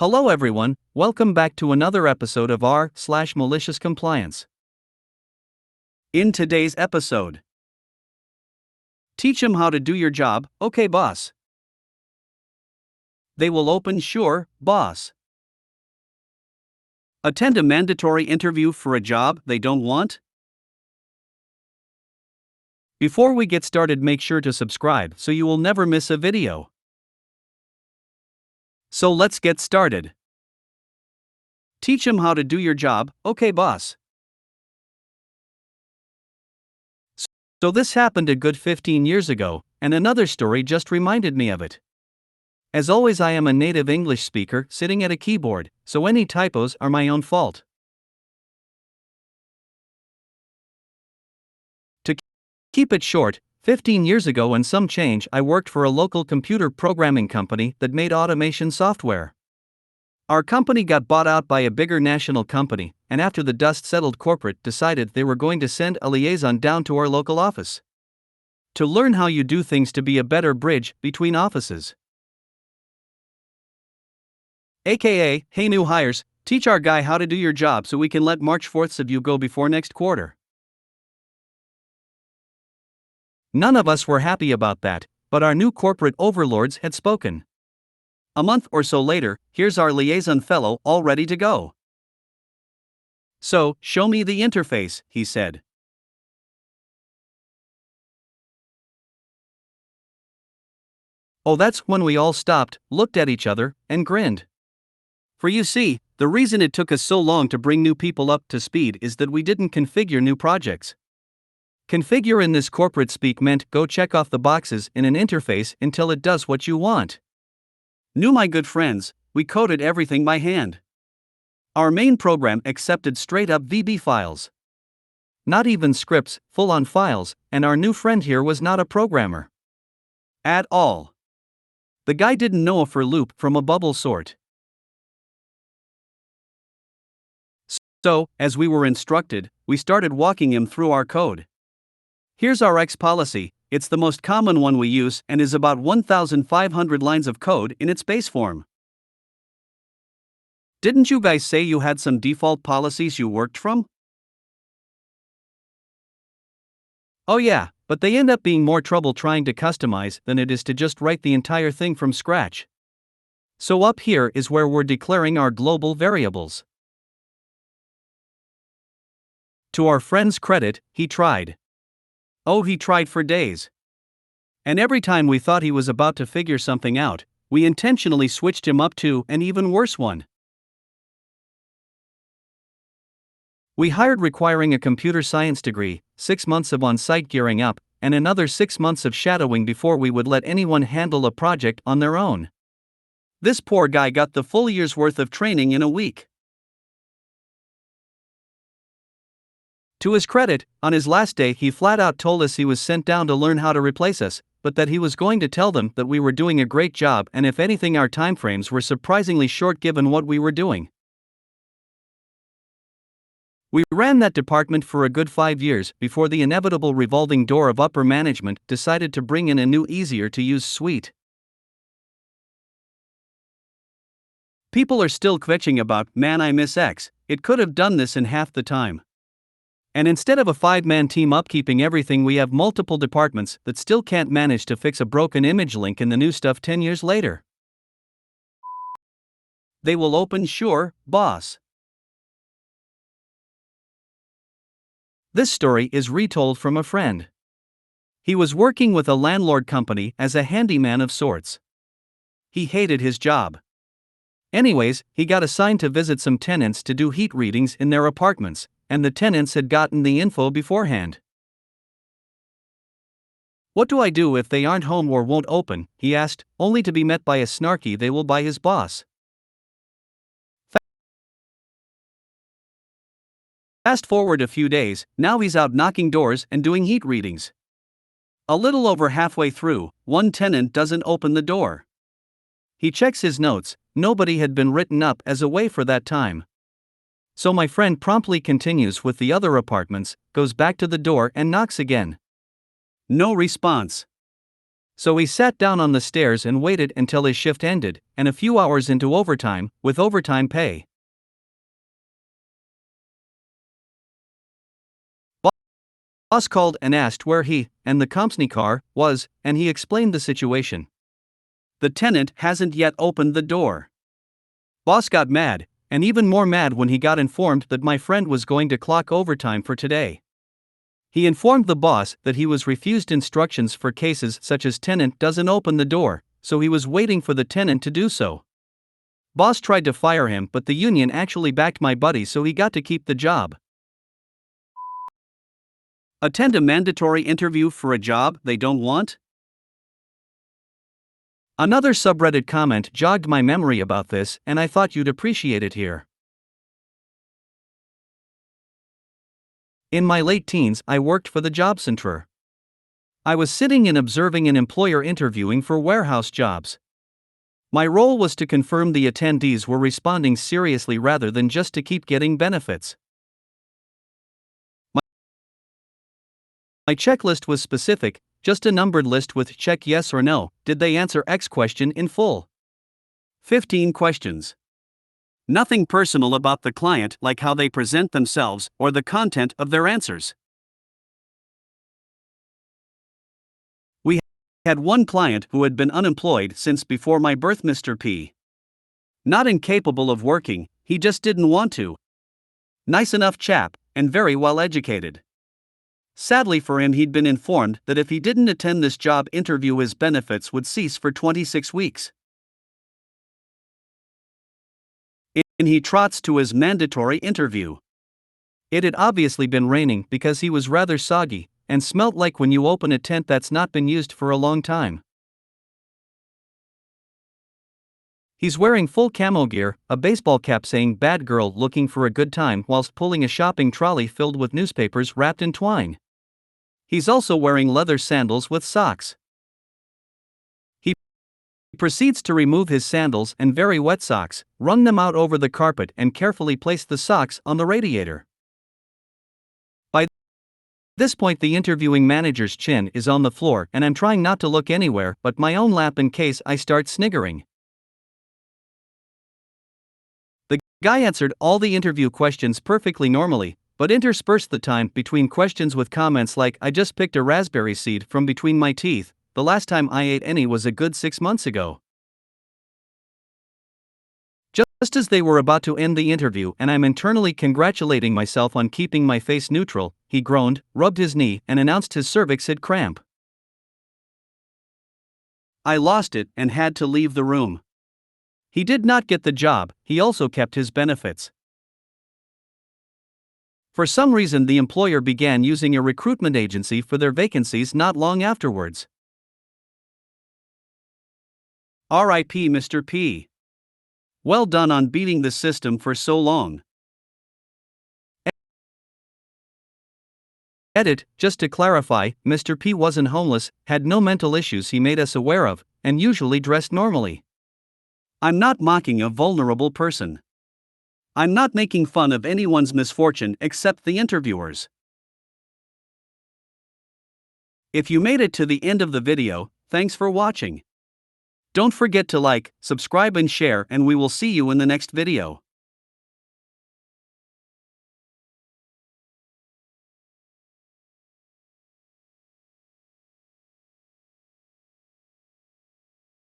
Hello everyone, welcome back to another episode of r/MaliciousCompliance. In today's episode, teach 'em how to do your job, okay boss. They will open, sure, boss. Attend a mandatory interview for a job they don't want? Before we get started, make sure to subscribe so you will never miss a video. So let's get started. Teach 'em how to do your job, okay boss. So this happened a good 15 years ago, and another story just reminded me of it. As always, I am a native English speaker sitting at a keyboard, so any typos are my own fault. To keep it short, 15 years ago and some change, I worked for a local computer programming company that made automation software. Our company got bought out by a bigger national company, and after the dust settled, corporate decided they were going to send a liaison down to our local office to learn how you do things, to be a better bridge between offices. AKA, hey new hires, teach our guy how to do your job so we can let March 4ths of you go before next quarter. None of us were happy about that, but our new corporate overlords had spoken. A month or so later, here's our liaison fellow all ready to go. So, show me the interface, he said. Oh, that's when we all stopped, looked at each other, and grinned. For you see, the reason it took us so long to bring new people up to speed is that we didn't configure new projects. Configure in this corporate speak meant go check off the boxes in an interface until it does what you want. My good friends, we coded everything by hand. Our main program accepted straight up VB files. Not even scripts, full on files, and our new friend here was not a programmer at all. The guy didn't know a for loop from a bubble sort. So, as we were instructed, we started walking him through our code. Here's our X policy. It's the most common one we use and is about 1,500 lines of code in its base form. Didn't you guys say you had some default policies you worked from? Oh yeah, but they end up being more trouble trying to customize than it is to just write the entire thing from scratch. So up here is where we're declaring our global variables. To our friend's credit, he tried. Oh, he tried for days. And every time we thought he was about to figure something out, we intentionally switched him up to an even worse one. We hired requiring a computer science degree, 6 months of on-site gearing up, and another 6 months of shadowing before we would let anyone handle a project on their own. This poor guy got the full year's worth of training in a week. To his credit, on his last day he flat out told us he was sent down to learn how to replace us, but that he was going to tell them that we were doing a great job, and if anything our timeframes were surprisingly short given what we were doing. We ran that department for a good 5 years before the inevitable revolving door of upper management decided to bring in a new, easier-to-use suite. People are still kvetching about, man, I miss X, it could have done this in half the time. And instead of a 5-man team upkeeping everything, we have multiple departments that still can't manage to fix a broken image link in the new stuff 10 years later. They will open, sure, boss. This story is retold from a friend. He was working with a landlord company as a handyman of sorts. He hated his job. Anyways, he got assigned to visit some tenants to do heat readings in their apartments, and the tenants had gotten the info beforehand. What do I do if they aren't home or won't open, he asked, only to be met by a snarky they will by his boss. Fast forward a few days, now he's out knocking doors and doing heat readings. A little over halfway through, one tenant doesn't open the door. He checks his notes, nobody had been written up as away for that time. So my friend promptly continues with the other apartments, goes back to the door and knocks again. No response. So he sat down on the stairs and waited until his shift ended, and a few hours into overtime, with overtime pay. Boss called and asked where he and the company car was, and he explained the situation. The tenant hasn't yet opened the door. Boss got mad, and even more mad when he got informed that my friend was going to clock overtime for today. He informed the boss that he was refused instructions for cases such as tenant doesn't open the door, so he was waiting for the tenant to do so. Boss tried to fire him, but the union actually backed my buddy, so he got to keep the job. Attend a mandatory interview for a job they don't want? Another subreddit comment jogged my memory about this, and I thought you'd appreciate it here. In my late teens, I worked for the job center. I was sitting and observing an employer interviewing for warehouse jobs. My role was to confirm the attendees were responding seriously rather than just to keep getting benefits. My checklist was specific, just a numbered list with check yes or no, did they answer X question in full. 15 questions. Nothing personal about the client, like how they present themselves or the content of their answers. We had one client who had been unemployed since before my birth, Mr. P. Not incapable of working, he just didn't want to. Nice enough chap, and very well educated. Sadly for him, he'd been informed that if he didn't attend this job interview, his benefits would cease for 26 weeks. And he trots to his mandatory interview. It had obviously been raining because he was rather soggy, and smelt like when you open a tent that's not been used for a long time. He's wearing full camo gear, a baseball cap saying "bad girl looking for a good time" whilst pulling a shopping trolley filled with newspapers wrapped in twine. He's also wearing leather sandals with socks. He proceeds to remove his sandals and very wet socks, wrung them out over the carpet, and carefully placed the socks on the radiator. By this point, the interviewing manager's chin is on the floor, and I'm trying not to look anywhere but my own lap in case I start sniggering. The guy answered all the interview questions perfectly normally, but interspersed the time between questions with comments like, "I just picked a raspberry seed from between my teeth. The last time I ate any was a good 6 months ago." Just as they were about to end the interview and I'm internally congratulating myself on keeping my face neutral, he groaned, rubbed his knee, and announced his cervix had cramp. I lost it and had to leave the room. He did not get the job, he also kept his benefits. For some reason, the employer began using a recruitment agency for their vacancies not long afterwards. R.I.P. Mr. P. Well done on beating the system for so long. Edit, just to clarify, Mr. P wasn't homeless, had no mental issues he made us aware of, and usually dressed normally. I'm not mocking a vulnerable person. I'm not making fun of anyone's misfortune except the interviewers. If you made it to the end of the video, thanks for watching. Don't forget to like, subscribe and share, and we will see you in the next video.